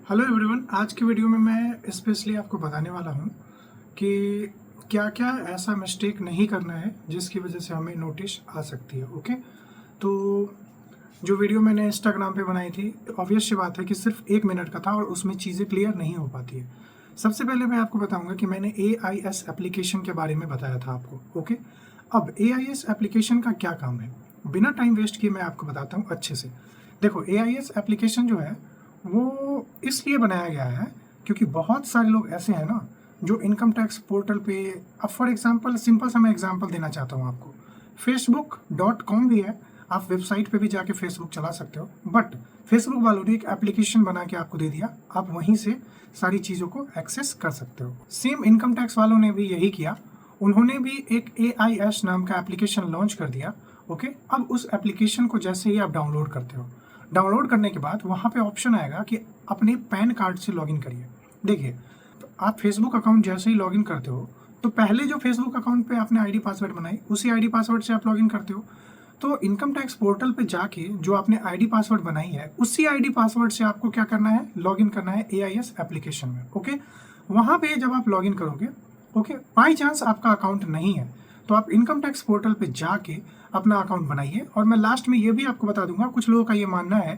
Hello everyone, आज की video में मैं स्पेशली आपको बताने वाला हूँ कि क्या क्या ऐसा मिस्टेक नहीं करना है जिसकी वजह से हमें नोटिस आ सकती है। ओके, तो जो वीडियो मैंने इंस्टाग्राम पे बनाई थी, ऑब्वियस सी बात है कि सिर्फ 1 मिनट का था और उसमें चीज़ें क्लियर नहीं हो पाती है। सबसे पहले मैं आपको बताऊंगा कि मैंने AIS एप्लीकेशन के बारे में बताया था आपको। ओके, अब AIS एप्लीकेशन का क्या काम है, बिना टाइम वेस्ट किए मैं आपको बताता हूँ अच्छे से। देखो, AIS एप्लीकेशन जो है वो इसलिए बनाया गया है क्योंकि बहुत सारे लोग ऐसे हैं ना जो इनकम टैक्स पोर्टल पे, अब फॉर एग्जांपल सिंपल सा मैं एग्जांपल देना चाहता हूँ आपको। facebook.com भी है, आप वेबसाइट पे भी जाके फेसबुक चला सकते हो, बट फेसबुक वालों ने एक एप्लीकेशन बना के आपको दे दिया, आप वहीं से सारी चीज़ों को एक्सेस कर सकते हो। सेम इनकम टैक्स वालों ने भी यही किया, उन्होंने भी एक AIS नाम का एप्लीकेशन लॉन्च कर दिया। ओके, अब उस एप्लीकेशन को जैसे ही आप डाउनलोड करते हो, डाउनलोड करने के बाद वहाँ पे ऑप्शन आएगा कि अपने पैन कार्ड से लॉगिन करिए। देखिए, आप फेसबुक अकाउंट जैसे ही लॉगिन करते हो तो पहले जो फेसबुक अकाउंट पे आपने आईडी पासवर्ड बनाई, उसी आईडी पासवर्ड से आप लॉगिन करते हो। तो इनकम टैक्स पोर्टल पे जाके जो आपने आईडी पासवर्ड बनाई है, उसी आईडी पासवर्ड से आपको क्या करना है, लॉगिन करना है AIS एप्लीकेशन में। ओके, वहाँ पे जब आप लॉगिन करोगे, ओके, बाई चांस आपका अकाउंट नहीं है तो आप इनकम टैक्स पोर्टल पे जाके अपना अकाउंट बनाइए। और मैं लास्ट में ये भी आपको बता दूंगा, कुछ लोगों का ये मानना है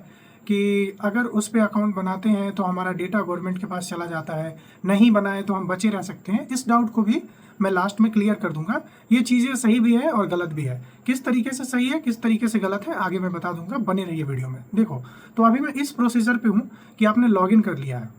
कि अगर उस पर अकाउंट बनाते हैं तो हमारा डेटा गवर्नमेंट के पास चला जाता है, नहीं बनाए तो हम बचे रह सकते हैं। इस डाउट को भी मैं लास्ट में क्लियर कर दूंगा। ये चीज़ें सही भी है और गलत भी है, किस तरीके से सही है किस तरीके से गलत है आगे मैं बता दूंगा, बने रहिए वीडियो में। देखो, तो अभी मैं इस प्रोसीजर पे हूँ कि आपने लॉगिन कर लिया है।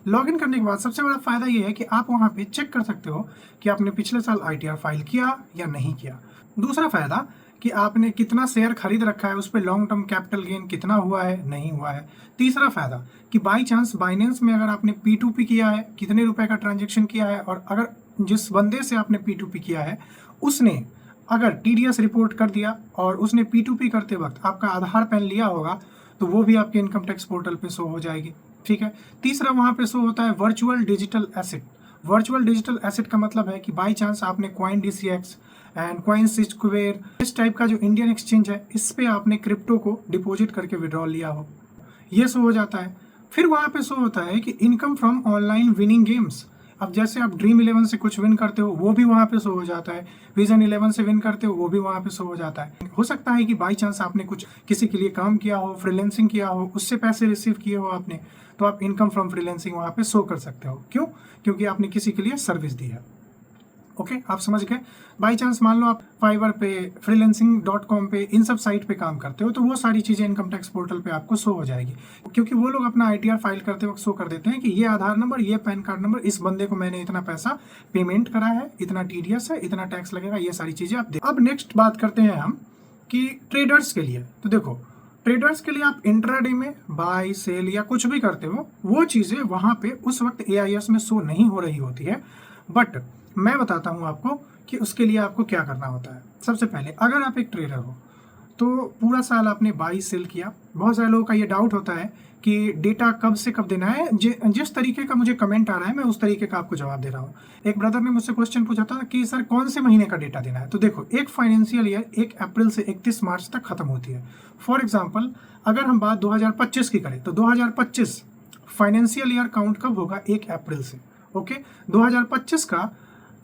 लॉगिन करने के बाद सबसे बड़ा फायदा ये है कि आप वहाँ पे चेक कर सकते हो कि आपने पिछले साल ITR फाइल किया या नहीं किया। दूसरा फायदा कि आपने कितना शेयर खरीद रखा है, उस पर लॉन्ग टर्म कैपिटल गेन कितना हुआ है नहीं हुआ है। तीसरा फायदा कि बाई चांस बाइनेंस में अगर आपने P2P किया है, कितने रुपए का ट्रांजेक्शन किया है, और अगर जिस बंदे से आपने P2P किया है उसने अगर TDS रिपोर्ट कर दिया और उसने P2P करते वक्त आपका आधार पैन लिया होगा तो वो भी आपके इनकम टैक्स पोर्टल पे शो हो जाएगी। ठीक है, तीसरा वहाँ पे शो होता है virtual digital asset. Virtual digital asset का मतलब है कि बाई चांस आपने coin DCX and coin square, इस टाइप का जो इंडियन एक्सचेंज है, इस पे आपने क्रिप्टो को डिपॉजिट करके विड्रॉल लिया हो, ये शो हो जाता है। फिर वहाँ पे शो होता है कि income from online winning games. अब जैसे आप Dream11 से कुछ विन करते हो वो भी वहाँ पे शो हो जाता है, Vision11 से विन करते हो वो भी वहाँ पे शो हो जाता है। हो सकता है कि बाई चांस आपने कुछ किसी के लिए काम किया हो, फ्रीलांसिंग किया हो, उससे पैसे रिसीव किए हो आपने, तो आप इनकम फ्रॉम फ्रीलांसिंग वहाँ पे शो कर सकते हो। क्यों? क्योंकि आपने किसी के लिए सर्विस दी है। ओके, आप समझ गए। बाई चांस मान लो आप फाइवर पे, freelancing.com पे, इन सब साइट पे काम करते हो तो वो सारी चीज़ें इनकम टैक्स पोर्टल पे आपको शो हो जाएगी, क्योंकि वो लोग अपना ITR फाइल करते वक्त शो कर देते हैं कि ये आधार नंबर, ये पैन कार्ड नंबर, इस बंदे को मैंने इतना पैसा पेमेंट करा है, इतना TDS है, इतना टैक्स लगेगा, ये सारी चीज़ें आप अब नेक्स्ट बात करते हैं हम कि ट्रेडर्स के लिए। तो देखो, ट्रेडर्स के लिए आप इंट्राडे में बाय सेल या कुछ भी करते हो, वो चीज़ें वहाँ पे उस वक्त AIS में शो नहीं हो रही होती है। बट मैं बताता हूँ आपको कि उसके लिए आपको क्या करना होता है। सबसे पहले, अगर आप एक ट्रेडर हो तो पूरा साल आपने बाई सेल किया। बहुत सारे लोगों का ये डाउट होता है कि डेटा कब से कब देना है। जिस तरीके का मुझे कमेंट आ रहा है मैं उस तरीके का आपको जवाब दे रहा हूँ। एक ब्रदर ने मुझसे क्वेश्चन पूछा था कि सर कौन से महीने का डेटा देना है। तो देखो, एक फाइनेंशियल ईयर 1 अप्रैल से 31 मार्च तक खत्म होती है। फॉर एग्जाम्पल, अगर हम बात 2025 की करें तो 2025 फाइनेंशियल ईयर काउंट कब होगा, 1 अप्रैल से। ओके, 2025 का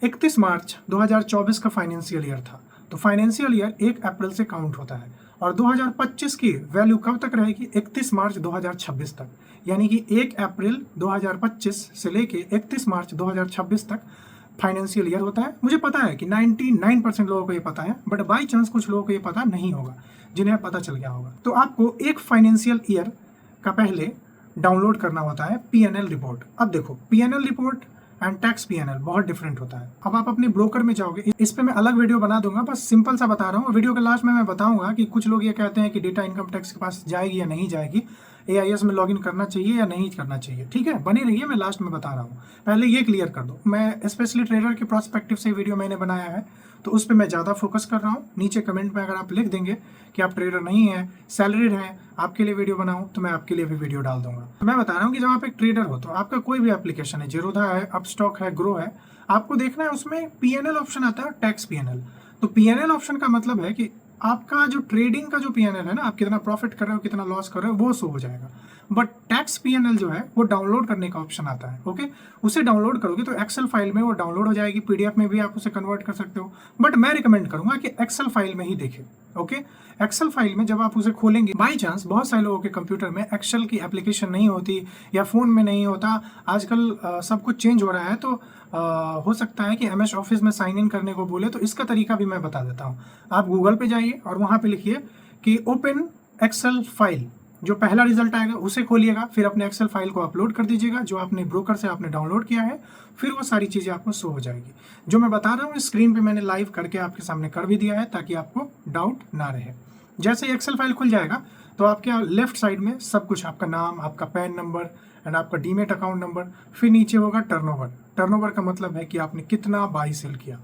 31 मार्च 2024 का फाइनेंशियल ईयर था, तो फाइनेंशियल ईयर 1 अप्रैल से काउंट होता है। और 2025 की वैल्यू कब तक रहेगी, 31 मार्च 2026 तक। यानी कि 1 अप्रैल 2025 से लेके 31 मार्च 2026 तक फाइनेंशियल ईयर होता है। मुझे पता है कि 99% लोगों को ये पता है, बट बाई चांस कुछ लोगों को ये पता नहीं होगा जिन्हें पता चल गया होगा। तो आपको एक फाइनेंशियल ईयर का पहले डाउनलोड करना होता है PNL रिपोर्ट। अब देखो, PNL report and tax PNL बहुत डिफरेंट होता है। अब आप अपने ब्रोकर में जाओगे, इस पे मैं अलग वीडियो बना दूंगा, बस सिंपल सा बता रहा हूँ। वीडियो के लास्ट में मैं बताऊंगा कि कुछ लोग ये कहते हैं कि डेटा इनकम टैक्स के पास जाएगी या नहीं जाएगी, AIS में लॉगिन करना चाहिए या नहीं करना चाहिए। ठीक है, बने रहिए, मैं लास्ट में बता रहा हूँ। पहले ये क्लियर कर दो, मैं स्पेशली ट्रेडर के प्रोस्पेक्टिव से वीडियो मैंने बनाया है तो उस पर मैं ज़्यादा फोकस कर रहा हूँ। नीचे कमेंट में अगर आप लिख देंगे कि आप ट्रेडर नहीं हैं, सैलरीड हैं, आपके लिए वीडियो बनाऊँ, तो मैं आपके लिए भी वीडियो डाल दूंगा। तो मैं बता रहा हूँ कि जब आप एक ट्रेडर हो तो आपका कोई भी एप्लीकेशन है, जीरोधा है, अपस्टॉक है, ग्रो है, आपको देखना है उसमें PNL ऑप्शन आता है, टैक्स PNL। तो PNL ऑप्शन का मतलब है कि आपका जो ट्रेडिंग का जो PNL है ना, आप कितना प्रॉफिट कर रहे हो, कितना लॉस कर रहे हो, वो शो हो जाएगा। बट टैक्स P&L जो है वो डाउनलोड करने का ऑप्शन आता है। ओके, उसे डाउनलोड करोगे तो एक्सेल फाइल में वो डाउनलोड हो जाएगी, PDF में भी आप उसे कन्वर्ट कर सकते हो, बट मैं रिकमेंड करूंगा कि एक्सेल फाइल में ही देखें। ओके, एक्सेल फाइल में जब आप उसे खोलेंगे, बाई चांस बहुत सारे लोगों के कंप्यूटर में एक्सेल की एप्लीकेशन नहीं होती या फ़ोन में नहीं होता, आजकल सब कुछ चेंज हो रहा है, तो हो सकता है कि MS ऑफिस में साइन इन करने को बोले, तो इसका तरीका भी मैं बता देता हूँ। आप गूगल पे जाइए और वहाँ पे लिखिए कि ओपन एक्सेल फाइल, जो पहला रिजल्ट आएगा उसे खोलिएगा, फिर अपने एक्सेल फाइल को अपलोड कर दीजिएगा जो आपने ब्रोकर से आपने डाउनलोड किया है, फिर वो सारी चीज़ें आपको शो हो जाएगी। जो मैं बता रहा हूँ स्क्रीन पे मैंने लाइव करके आपके सामने कर भी दिया है ताकि आपको डाउट ना रहे। जैसे एक्सेल फाइल खुल जाएगा तो आपके लेफ्ट साइड में सब कुछ, आपका नाम, आपका पैन नंबर एंड आपका डीमेट अकाउंट नंबर, फिर नीचे होगा टर्नओवर। टर्नओवर का मतलब है कि आपने कितना बाई सेल किया।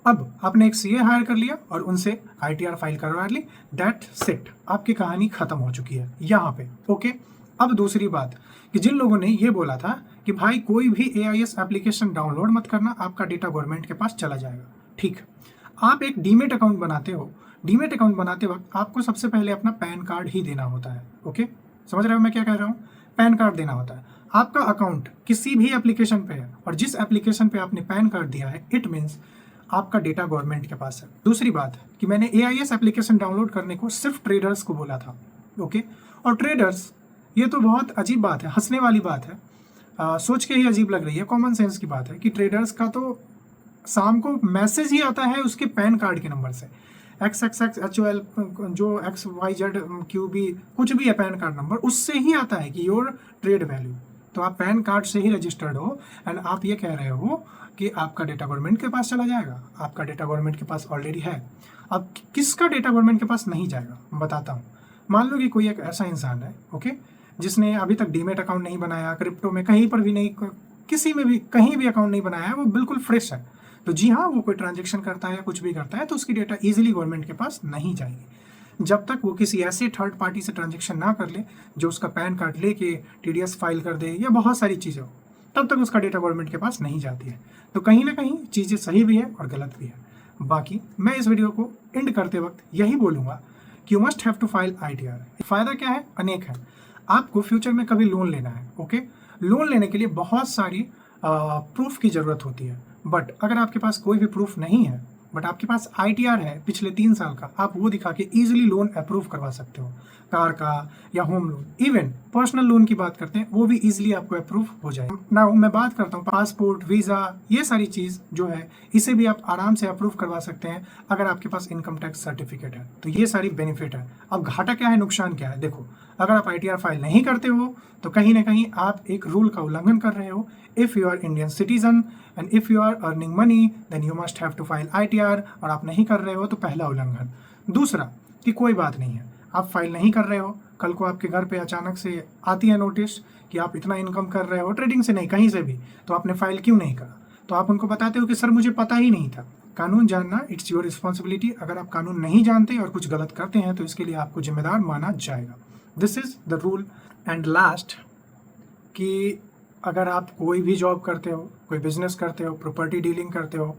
अब आपने एक CA हायर कर लिया और उनसे ITR फाइल करवा ली, दैट सेट, आपकी कहानी खत्म हो चुकी है यहाँ पे। ओके, अब दूसरी बात कि जिन लोगों ने ये बोला था कि भाई कोई भी AIS एप्लीकेशन डाउनलोड मत करना, आपका डेटा गवर्नमेंट के पास चला जाएगा। ठीक, आप एक डीमेट अकाउंट बनाते हो, डीमेट अकाउंट बनाते वक्त आपको सबसे पहले अपना पैन कार्ड ही देना होता है। ओके, समझ रहे हो मैं क्या कह रहा हूँ? पैन कार्ड देना होता है। आपका अकाउंट किसी भी एप्लीकेशन पे है और जिस एप्लीकेशन पे आपने पैन कार्ड दिया है, इट मीन्स आपका डेटा गवर्नमेंट के पास है। दूसरी बात कि मैंने AIS एप्लीकेशन डाउनलोड करने को सिर्फ ट्रेडर्स को बोला था। ओके, और ट्रेडर्स, ये तो बहुत अजीब बात है, हंसने वाली बात है, सोच के ही अजीब लग रही है, कॉमन सेंस की बात है कि ट्रेडर्स का तो शाम को मैसेज ही आता है उसके पैन कार्ड के नंबर से, XXXHOL जो XYZQB कुछ भी है पैन कार्ड नंबर, उससे ही आता है कि योर ट्रेड वैल्यू। तो आप पैन कार्ड से ही रजिस्टर्ड हो एंड आप ये कह रहे हो कि आपका डेटा गवर्नमेंट के पास चला जाएगा। आपका डेटा गवर्नमेंट के पास ऑलरेडी है। अब किसका डेटा गवर्नमेंट के पास नहीं जाएगा बताता हूँ। मान लो कि कोई एक ऐसा इंसान है, ओके, जिसने अभी तक डीमेट अकाउंट नहीं बनाया, क्रिप्टो में कहीं पर भी नहीं, किसी में भी कहीं भी अकाउंट नहीं बनाया है, वो बिल्कुल फ्रेश है, तो जी हाँ, वो कोई ट्रांजेक्शन करता है या कुछ भी करता है तो उसकी डेटा ईजिली गवर्नमेंट के पास नहीं जाएगी। जब तक वो किसी ऐसे थर्ड पार्टी से ट्रांजेक्शन ना कर ले जो उसका पैन कार्ड लेके TDS फाइल कर दे या बहुत सारी चीज़ें हो, तब तक उसका डेटा गवर्नमेंट के पास नहीं जाती है। तो कहीं ना कहीं चीज़ें सही भी है और गलत भी है। बाकी मैं इस वीडियो को एंड करते वक्त यही बोलूँगा कि you must have to file ITR। फ़ायदा क्या है? अनेक है। आपको फ्यूचर में कभी लोन लेना है, ओके, लोन लेने के लिए बहुत सारी प्रूफ की ज़रूरत होती है, बट अगर आपके पास कोई भी प्रूफ नहीं है बट आपके पास ITR है पिछले 3 साल का, आप वो दिखा के ईजिली लोन अप्रूव करवा सकते हो, कार का या home loan, even personal loan की बात करते हैं वो भी ईजिली आपको अप्रूव हो जाए। ना मैं बात करता हूँ पासपोर्ट, वीज़ा, ये सारी चीज़ जो है इसे भी आप आराम से अप्रूव करवा सकते हैं अगर आपके पास इनकम टैक्स सर्टिफिकेट है। तो ये सारी बेनिफिट है। अब घाटा क्या है, नुकसान क्या है? देखो, अगर आप ITR फाइल नहीं करते हो तो कहीं ना कहीं आप एक रूल का उल्लंघन कर रहे हो। If you are Indian citizen and if you are earning money then you must have to file ITR, और आप नहीं कर रहे हो तो पहला उल्लंघन। दूसरा कि कोई बात नहीं है, आप फाइल नहीं कर रहे हो, कल को आपके घर पे अचानक से आती है नोटिस कि आप इतना इनकम कर रहे हो, ट्रेडिंग से नहीं कहीं से भी, तो आपने फाइल क्यों नहीं करा? तो आप उनको बताते हो कि सर मुझे पता ही नहीं था। कानून जानना इट्स योर रिस्पॉन्सिबिलिटी। अगर आप कानून नहीं जानते और कुछ गलत करते हैं तो इसके लिए आपको जिम्मेदार माना जाएगा। This is the rule. And last कि अगर आप कोई भी जॉब करते हो, कोई बिजनेस करते हो, प्रॉपर्टी डीलिंग करते हो,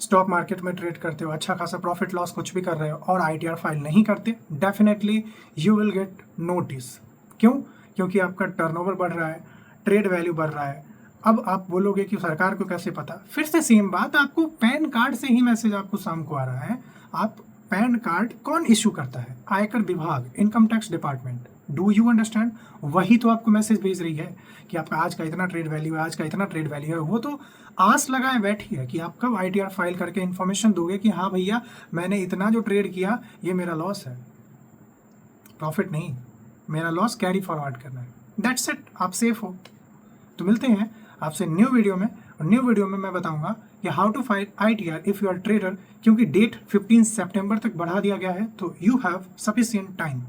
स्टॉक मार्केट में ट्रेड करते हो, अच्छा खासा प्रॉफिट लॉस कुछ भी कर रहे हो और ITR फाइल नहीं करते, definitely you will get notice. क्यों? क्योंकि आपका टर्नओवर बढ़ रहा है, ट्रेड वैल्यू बढ़ रहा है। अब आप बोलोगे कि सरकार को कैसे पता? फिर से सेम बात, आपको पैन कार्ड से ही मैसेज आपको शाम को आ रहा है। आप पैन कार्ड कौन इशू करता है? आयकर विभाग, income tax department. Do you understand? वही तो आपको मैसेज भेज रही है कि आपका आज का इतना ट्रेड वैल्यू है, आज का इतना ट्रेड वैल्यू है। वो तो आस लगाए बैठी है कि आप कब ITR फाइल करके इन्फॉर्मेशन दोगे कि हाँ भैया मैंने इतना जो ट्रेड किया ये मेरा लॉस है, प्रॉफिट नहीं, मेरा लॉस कैरी फॉरवर्ड करना है। दैट्स इट, आप सेफ हो। तो मिलते हैं आपसे न्यू वीडियो में, और न्यू वीडियो में मैं बताऊंगा कि how to file ITR if you are trader, क्योंकि डेट 15 सितंबर तक बढ़ा दिया गया है, तो यू हैव सफिशिएंट टाइम।